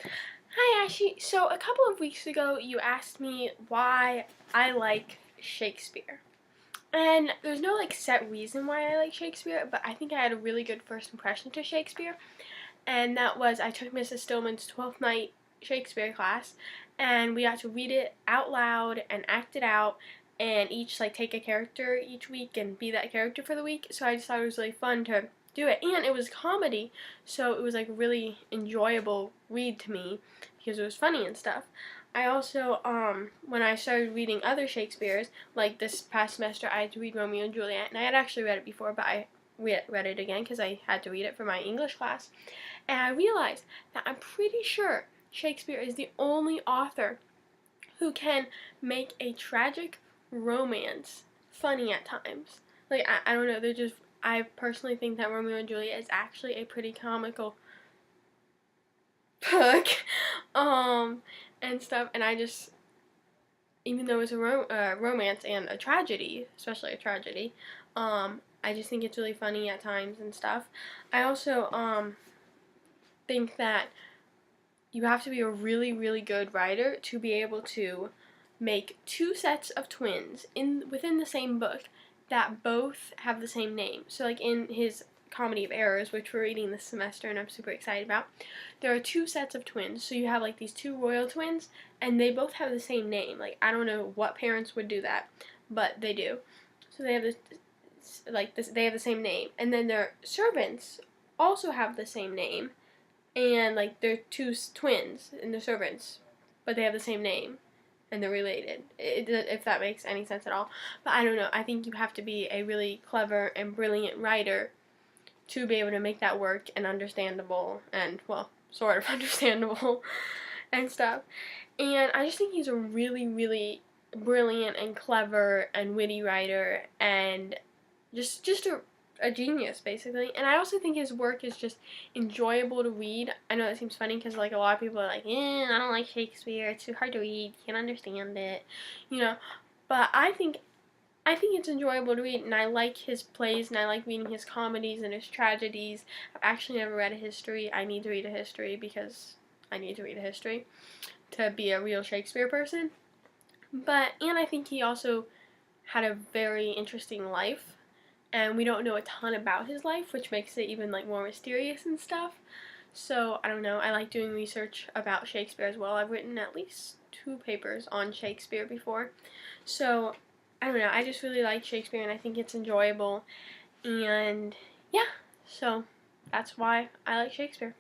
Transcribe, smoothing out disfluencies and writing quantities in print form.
Hi Ashley. So a couple of weeks ago you asked me why I like Shakespeare. And there's no set reason why I like Shakespeare, but I think I had a really good first impression to Shakespeare. And that was I took Mrs. Stillman's 12th night Shakespeare class and we got to read it out loud and act it out and each take a character each week and be that character for the week. So I just thought it was really fun to do it, and it was comedy, so it was a really enjoyable read to me because it was funny and stuff. I also when I started reading other Shakespeare's, like this past semester I had to read Romeo and Juliet, and I had actually read it before, but I read it again because I had to read it for my English class, and I realized that I'm pretty sure Shakespeare is the only author who can make a tragic romance funny at times. I don't know, I personally think that Romeo and Juliet is actually a pretty comical book, and stuff, and I just, even though it's a romance and a tragedy, especially a tragedy, I just think it's really funny at times and stuff. I also, think that you have to be a really, really good writer to be able to make two sets of twins within the same book that both have the same name. So in his Comedy of Errors, which we're reading this semester and I'm super excited about, there are two sets of twins. So you have these two royal twins and they both have the same name. I don't know what parents would do that, but they do. So they have they have the same name, and then their servants also have the same name, and they're two twins and they're servants, but they have the same name and they're related, if that makes any sense at all. But I don't know, I think you have to be a really clever and brilliant writer to be able to make that work and understandable, and well, sort of understandable and stuff. And I just think he's a really, really brilliant and clever and witty writer, and just a genius, basically. And I also think his work is just enjoyable to read. I know that seems funny because a lot of people are like, I don't like Shakespeare, it's too hard to read, can't understand it, you know. But I think it's enjoyable to read, and I like his plays, and I like reading his comedies and his tragedies. I've actually never read a history. I need to read a history because I need to read a history to be a real Shakespeare person. And I think he also had a very interesting life, and we don't know a ton about his life, which makes it even more mysterious and stuff. So I don't know, I like doing research about Shakespeare as well. I've written at least 2 papers on Shakespeare before. So I don't know, I just really like Shakespeare and I think it's enjoyable, and yeah, so that's why I like Shakespeare.